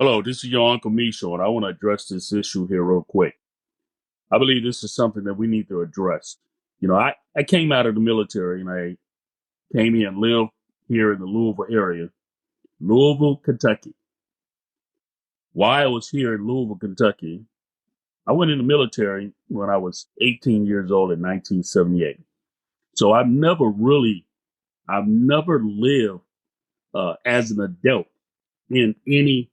Hello, this is your Uncle Misho, and I want to address this issue here real quick. I believe this is something that we need to address. I came out of the military and I came here and lived here in the Louisville area, Louisville, Kentucky. While I was here in Louisville, Kentucky, I went in the military when I was 18 years old in 1978. So I've never lived as an adult in any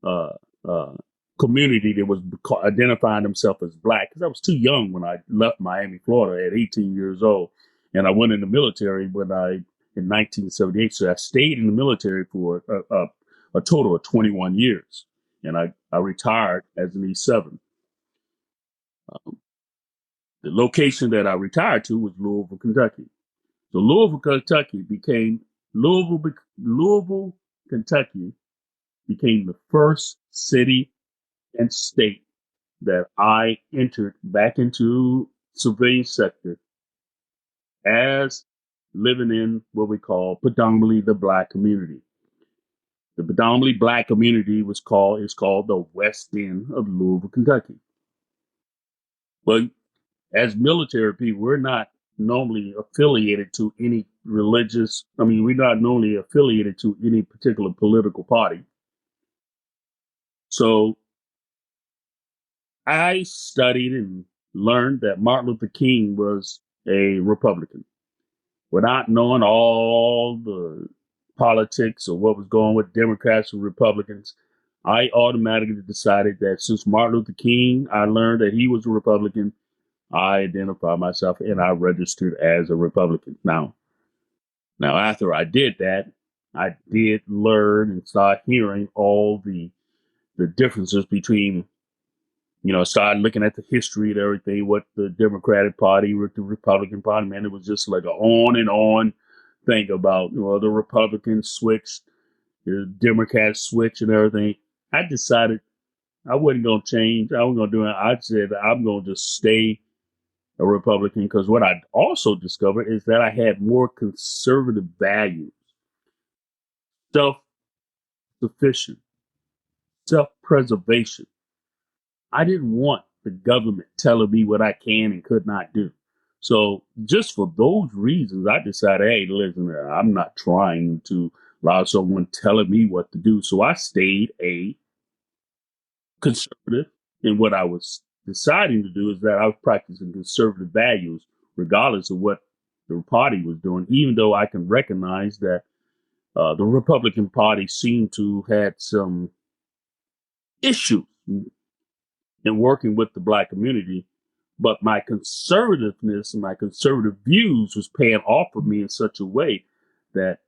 uh, uh, community that was identifying themselves as black because I was too young when I left Miami, Florida at 18 years old. And I went in the military in 1978. So I stayed in the military for a total of 21 years. And I retired as an E7. Um, the location that I retired to was Louisville, Kentucky. So Louisville, Kentucky became the first city and state that I entered back into civilian sector as living in what we call predominantly the black community. The predominantly black community is called the West End of Louisville, Kentucky. But as military people, we're not normally affiliated to any we're not normally affiliated to any particular political party. So I studied and learned that Martin Luther King was a Republican without knowing all the politics or what was going with Democrats and Republicans. I automatically decided that since Martin Luther King, I learned that he was a Republican. I identified myself and I registered as a Republican. Now after I did that, I did learn and start hearing all the differences between started looking at the history and everything, what the Democratic Party, with the Republican Party, man, it was just like an on and on thing about, the Republicans switched, the Democrats switched and everything. I decided I wasn't going to change. I wasn't going to do it. I said, I'm going to just stay a Republican because what I also discovered is that I had more conservative values, self sufficient, self preservation. I didn't want the government telling me what I can and could not do. So just for those reasons, I decided, hey, listen, I'm not trying to allow someone telling me what to do. So I stayed a conservative. And what I was deciding to do is that I was practicing conservative values, regardless of what the party was doing, even though I can recognize that the Republican Party seemed to had some issues in working with the black community, but my conservativeness and my conservative views was paying off of me in such a way that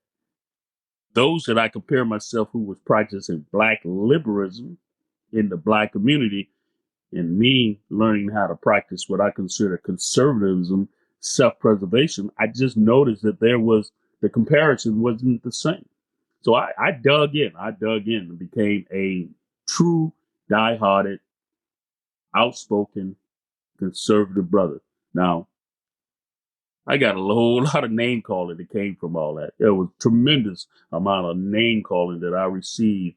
those that I compare myself who was practicing black liberalism in the black community and me learning how to practice what I consider conservatism, self-preservation, I just noticed that the comparison wasn't the same. So I dug in. I dug in and became a true die-hearted, outspoken conservative brother. Now, I got a whole lot of name calling that came from all that. There was tremendous amount of name calling that I received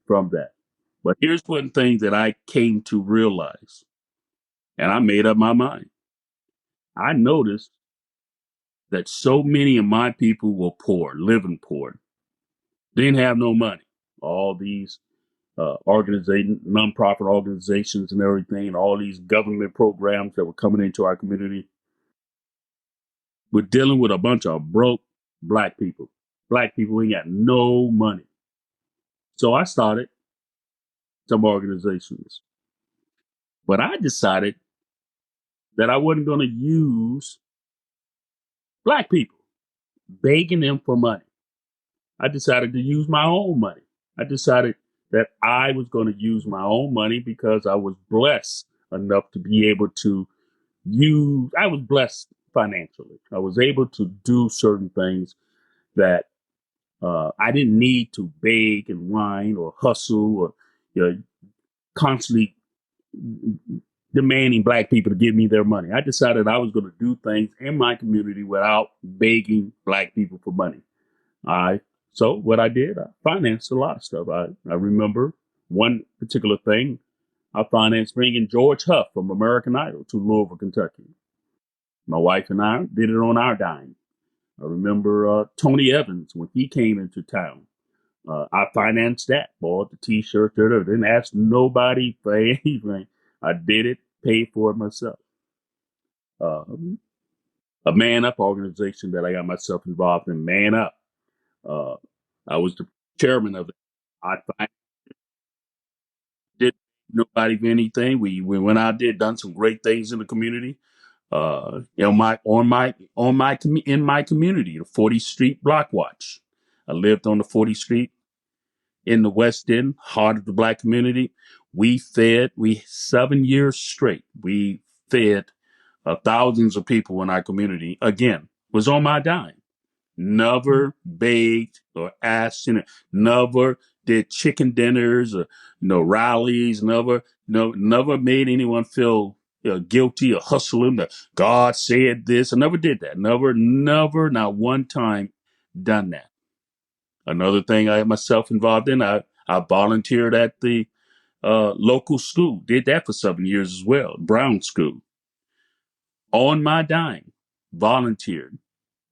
from that. But here's one thing that I came to realize, and I made up my mind. I noticed that so many of my people were poor, living poor, didn't have no money. All these nonprofit organizations and everything, and all these government programs that were coming into our community. We're dealing with a bunch of broke black people. Black people ain't got no money. So I started some organizations. But I decided that I wasn't going to use black people, begging them for money. I decided to use my own money. I decided that I was going to use my own money because I was blessed enough to be able to I was blessed financially. I was able to do certain things that I didn't need to beg and whine or hustle or constantly demanding black people to give me their money. I decided I was going to do things in my community without begging black people for money. So what I did, I financed a lot of stuff. I remember One particular thing, I financed bringing George Huff from American Idol to Louisville, Kentucky. My wife and I did it on our dime. I remember Tony Evans when he came into town. I financed that, bought the T-shirt, didn't ask nobody for anything. I did it, paid for it myself. Uh, a Man Up organization that I got myself involved in, Man Up. Uh, I was the chairman of it. I did nobody for anything. We went out there, done some great things in the community. In my community, the 40th Street Block Watch. I lived on the 40th Street in the West End, heart of the black community. We 7 years straight. We fed thousands of people in our community. Again, was on my dime. Never begged or asked, never did chicken dinners or rallies. Never made anyone feel guilty or hustling. That God said this. I never did that. Never, not one time done that. Another thing I had myself involved in, I volunteered at the local school. Did that for 7 years as well. Brown School. On my dime. Volunteered.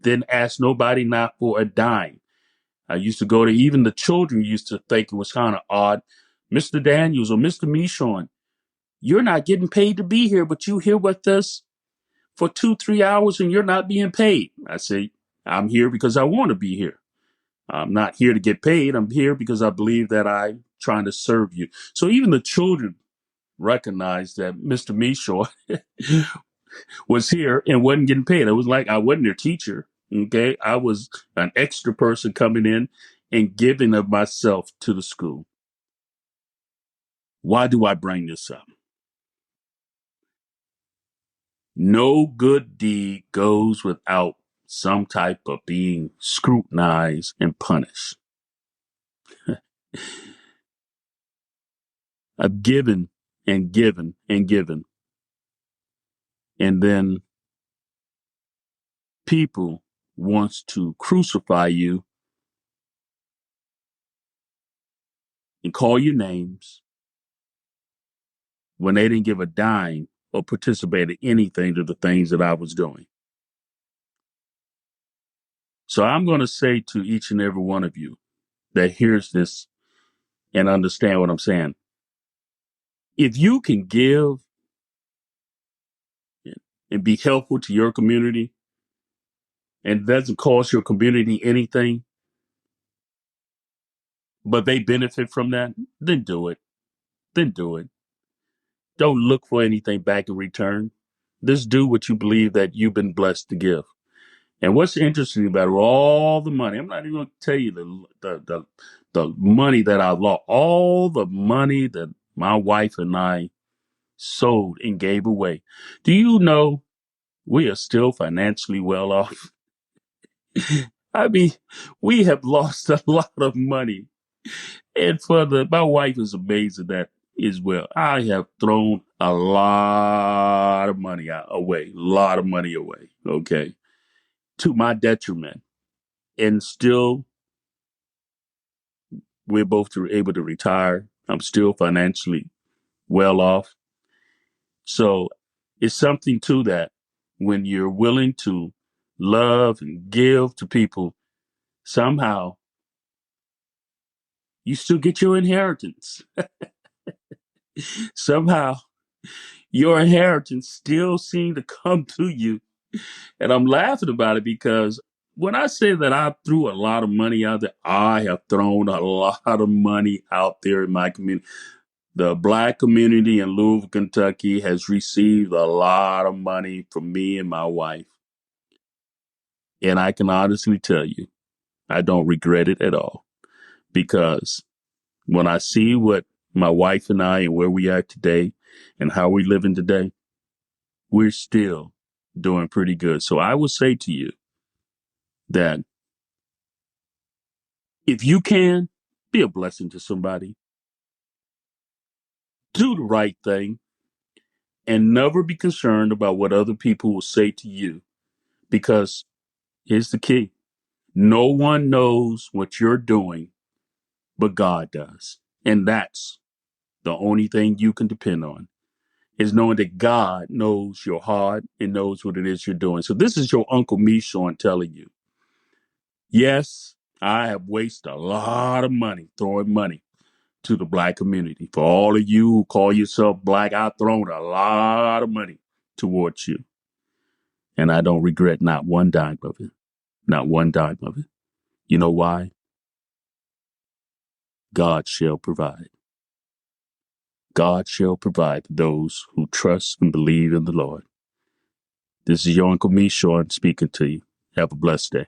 Didn't ask nobody not for a dime. I used to go to, even the children used to think it was kind of odd. Mr. Daniels or Mr. Michon, you're not getting paid to be here, but you here with us for 2-3 hours and you're not being paid. I say, I'm here because I want to be here. I'm not here to get paid. I'm here because I believe that I'm trying to serve you. So even the children recognized that Mr. Michon was here and wasn't getting paid. It was like I wasn't their teacher. Okay. I was an extra person coming in and giving of myself to the school. Why do I bring this up? No good deed goes without some type of being scrutinized and punished. I've given and given and given. And then people wants to crucify you and call you names when they didn't give a dime or participate in anything to the things that I was doing. So I'm going to say to each and every one of you that hears this and understand what I'm saying. If you can give and be helpful to your community and it doesn't cost your community anything, but they benefit from that, then do it. Then do it. Don't look for anything back in return. Just do what you believe that you've been blessed to give. And what's interesting about it, all the money, I'm not even going to tell you the money that I lost, all the money that my wife and I sold and gave away. Do you know we are still financially well off? I mean, we have lost a lot of money. And my wife is amazed at that as well. I have thrown a lot of money away, a lot of money away. Okay. To my detriment. And still, we're both able to retire. I'm still financially well off. So it's something to that when you're willing to love and give to people, somehow you still get your inheritance. Somehow your inheritance still seems to come to you. And I'm laughing about it because when I say that I threw a lot of money out there, I have thrown a lot of money out there in my community. The black community in Louisville, Kentucky has received a lot of money from me and my wife. And I can honestly tell you, I don't regret it at all because when I see what my wife and I and where we are today and how we're living today, we're still doing pretty good. So I would say to you that if you can be a blessing to somebody, do the right thing, and never be concerned about what other people will say to you. Because here's the key. No one knows what you're doing, but God does. And that's The only thing you can depend on is knowing that God knows your heart and knows what it is you're doing. So this is your Uncle Mishon telling you, yes, I have wasted a lot of money throwing money to the Black community. For all of you who call yourself Black, I've thrown a lot of money towards you. And I don't regret not one dime of it. Not one dime of it. You know why? God shall provide. God shall provide for those who trust and believe in the Lord. This is your Uncle Mishon speaking to you. Have a blessed day.